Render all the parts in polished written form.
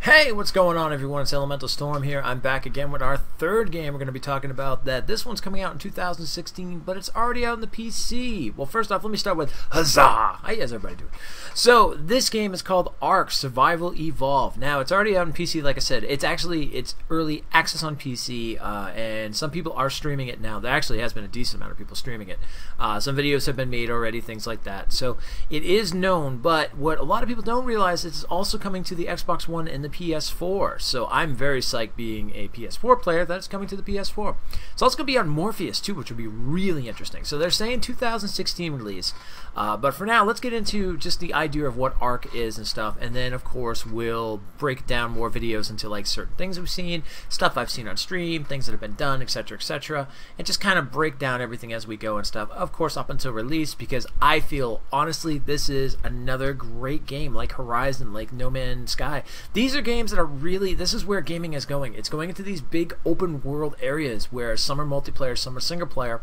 Hey, what's going on, everyone? It's Elementalstorm here. I'm back again with our third game. We're going to be talking about that. This one's coming out in 2016, but it's already out on the PC. Well, first off, let me start with Huzzah! How is everybody doing? So, this game is called Ark Survival Evolved. Now, it's already out on PC, like I said. It's early access on PC, and some people are streaming it now. There actually has been a decent amount of people streaming it. Some videos have been made already, things like that. So, it is known, but what a lot of people don't realize is it's also coming to the Xbox One and the PS4. So I'm very psyched, being a PS4 player, that it's coming to the PS4. It's also going to be on Morpheus too, which would be really interesting. So they're saying 2016 release, but for now let's get into just the idea of what Ark is and stuff, and then of course we'll break down more videos into like certain things we've seen, stuff I've seen on stream, things that have been done, etc., and just kind of break down everything as we go and stuff, of course up until release, because I feel honestly this is another great game, like Horizon, like No Man's Sky. These are games that are really, this is where gaming is going. It's going into these big open world areas where some are multiplayer, some are single player,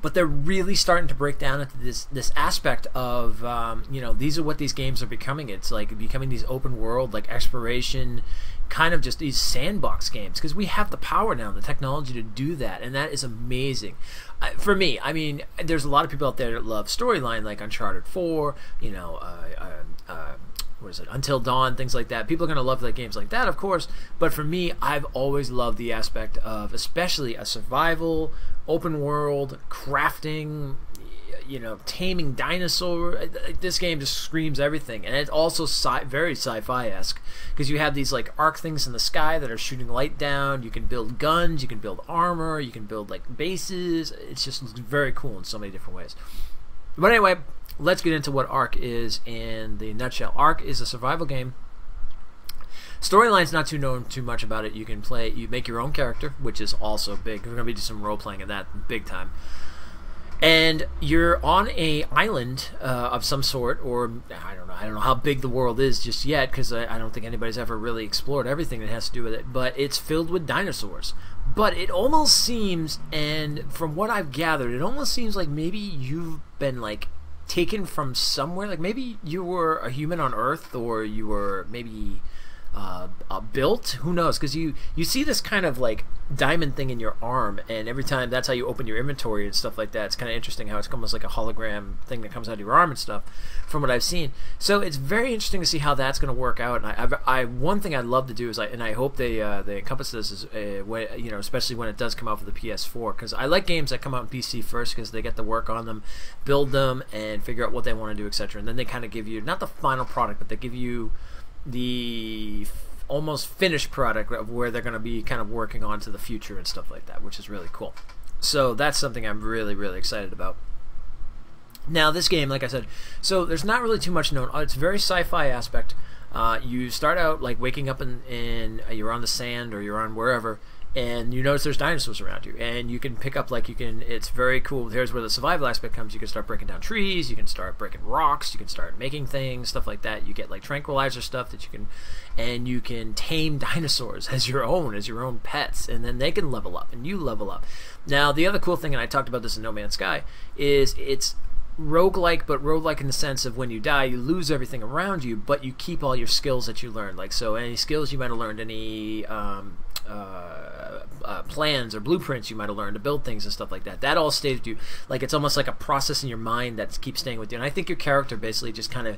but they're really starting to break down into this aspect of you know, these are what these games are becoming. It's like becoming these open world, like exploration, kind of just these sandbox games, because we have the power now, the technology to do that, and that is amazing. For me, I mean, there's a lot of people out there that love storyline, like Uncharted 4, you know, what is it, Until Dawn, things like that. People are going to love like games like that, of course, but for me, I've always loved the aspect of especially a survival, open world, crafting, you know, taming dinosaur. This game just screams everything, and it's also very sci-fi-esque, because you have these like arc things in the sky that are shooting light down. You can build guns, you can build armor, you can build like bases. It's just very cool in so many different ways. But anyway, let's get into what Ark is in the nutshell. Ark is a survival game. Storyline's not too much about it. You can play, you make your own character, which is also big. We're going to be doing some role playing in that big time. And you're on a island of some sort, or I don't know how big the world is just yet, because I don't think anybody's ever really explored everything that has to do with it. But it's filled with dinosaurs. But it almost seems, and from what I've gathered, it almost seems like maybe you've been like taken from somewhere. Like maybe you were a human on Earth, or you were maybe built, who knows, because you see this kind of like diamond thing in your arm, and every time that's how you open your inventory and stuff like that. It's kind of interesting how it's almost like a hologram thing that comes out of your arm and stuff, from what I've seen. So it's very interesting to see how that's going to work out. And one thing I'd love to do is, and I hope they encompass this, is you know, especially when it does come out for the PS4, because I like games that come out on PC first, because they get to work on them, build them, and figure out what they want to do, etc. And then they kind of give you not the final product, but they give you the almost finished product of where they're going to be kind of working on to the future and stuff like that, which is really cool. So that's something I'm really, really excited about. Now this game, like I said, so there's not really too much known. It's very sci-fi aspect. You start out like waking up in you're on the sand, or you're on wherever, and you notice there's dinosaurs around you, and you can pick up, like, it's very cool. Here's where the survival aspect comes. You can start breaking down trees, you can start breaking rocks, you can start making things, stuff like that. You get like tranquilizer stuff that you can, and you can tame dinosaurs as your own pets, and then they can level up and you level up. Now the other cool thing, and I talked about this in No Man's Sky, is it's roguelike, but roguelike in the sense of when you die, you lose everything around you, but you keep all your skills that you learned. Like, so any skills you might have learned, any plans or blueprints you might have learned to build things and stuff like that, that all stays with you. Like, it's almost like a process in your mind that keeps staying with you. And I think your character basically just kind of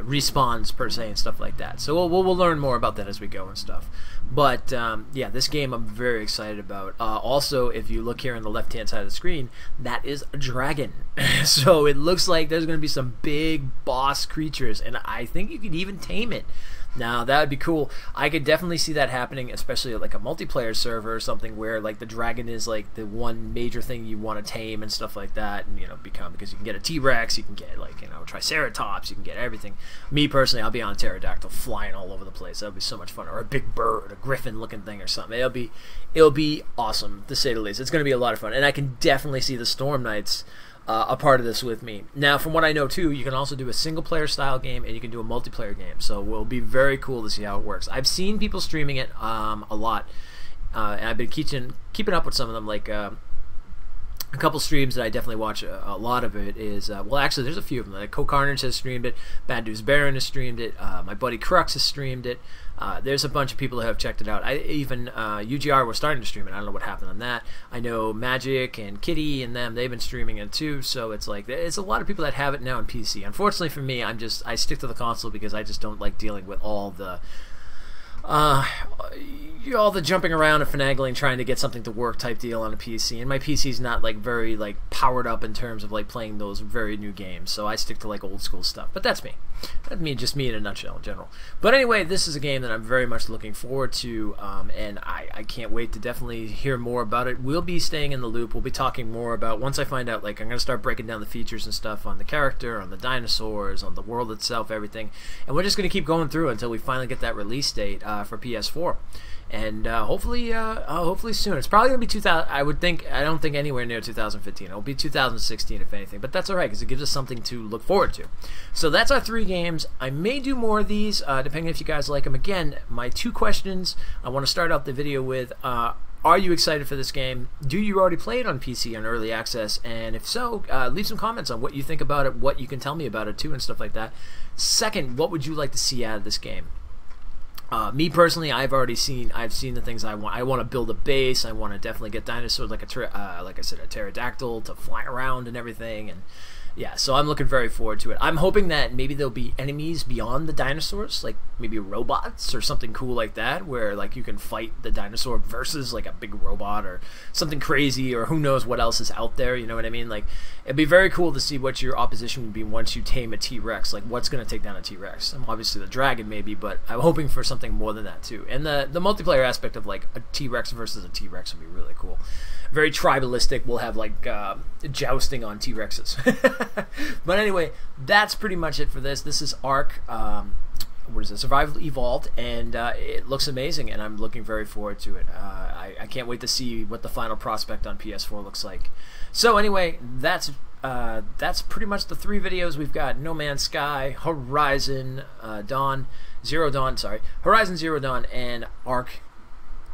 respawns, per se, and stuff like that. So we'll learn more about that as we go and stuff. But yeah, this game I'm very excited about. Also, if you look here on the left hand side of the screen, that is a dragon. So it looks like there's going to be some big boss creatures, and I think you could even tame it. Now that would be cool. I could definitely see that happening, especially at like a multiplayer server or something, where like the dragon is like the one major thing you want to tame and stuff like that, and you know, because you can get a T-Rex, you can get like, you know, Triceratops, you can get everything. Me personally, I'll be on a pterodactyl flying all over the place. That'll be so much fun. Or a big bird, a griffin looking thing or something. It'll be awesome, to say the least. It's going to be a lot of fun, and I can definitely see the Storm Knights a part of this with me. Now, from what I know too, you can also do a single player style game, and you can do a multiplayer game, so it will be very cool to see how it works. I've seen people streaming it a lot, and I've been keeping up with some of them, like a couple streams that I definitely watch a lot of it is, well, actually, there's a few of them. Like Carnage has streamed it, Bad News Baron has streamed it, my buddy Crux has streamed it. There's a bunch of people who have checked it out. Even UGR was starting to stream it. I don't know what happened on that. I know Magic and Kitty and them, they've been streaming it too. So it's like, it's a lot of people that have it now on PC. Unfortunately for me, I stick to the console because I just don't like dealing with all the jumping around and finagling trying to get something to work type deal on a PC, and my PC's not like very like powered up in terms of like playing those very new games, so I stick to like old school stuff. But that's me. Just me in a nutshell in general. But anyway, this is a game that I'm very much looking forward to, and I can't wait to definitely hear more about it. We'll be staying in the loop. We'll be talking more about, once I find out, like, I'm going to start breaking down the features and stuff on the character, on the dinosaurs, on the world itself, everything. And we're just going to keep going through until we finally get that release date for PS4. And hopefully soon. It's probably going to be 2000. I don't think anywhere near 2015. It'll be 2016 if anything. But that's all right because it gives us something to look forward to. So that's our 3 games. I may do more of these depending if you guys like them. Again, my 2 questions I want to start out the video with. Are you excited for this game? Do you already play it on PC on early access? And if so, leave some comments on what you think about it, what you can tell me about it too, and stuff like that. Second, what would you like to see out of this game? Me personally, I've seen the things I want. I want to build a base. I want to definitely get dinosaurs like I said, a pterodactyl to fly around and everything. And yeah, so I'm looking very forward to it. I'm hoping that maybe there'll be enemies beyond the dinosaurs, like maybe robots or something cool like that, where like you can fight the dinosaur versus like a big robot or something crazy, or who knows what else is out there, you know what I mean? Like, it'd be very cool to see what your opposition would be once you tame a T-Rex, like what's going to take down a T-Rex. Obviously the dragon maybe, but I'm hoping for something more than that too. And the multiplayer aspect of like a T-Rex versus a T-Rex would be really cool. Very tribalistic. We'll have like jousting on T-Rexes. But anyway, that's pretty much it for this. This is Ark. What is it? Survival Evolved, and it looks amazing, and I'm looking very forward to it. I can't wait to see what the final prospect on PS4 looks like. So anyway, that's pretty much the 3 videos we've got: No Man's Sky, Horizon Zero Dawn, and Ark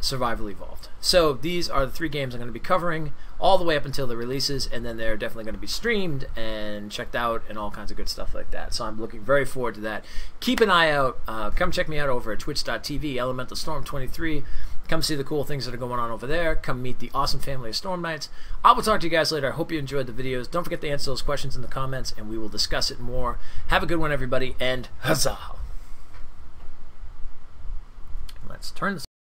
Survival Evolved. So these are the 3 games I'm going to be covering all the way up until the releases, and then they're definitely going to be streamed and checked out and all kinds of good stuff like that. So I'm looking very forward to that. Keep an eye out. Come check me out over at twitch.tv, Elementalstorm23. Come see the cool things that are going on over there. Come meet the awesome family of Storm Knights. I will talk to you guys later. I hope you enjoyed the videos. Don't forget to answer those questions in the comments, and we will discuss it more. Have a good one, everybody, and huzzah! Let's turn this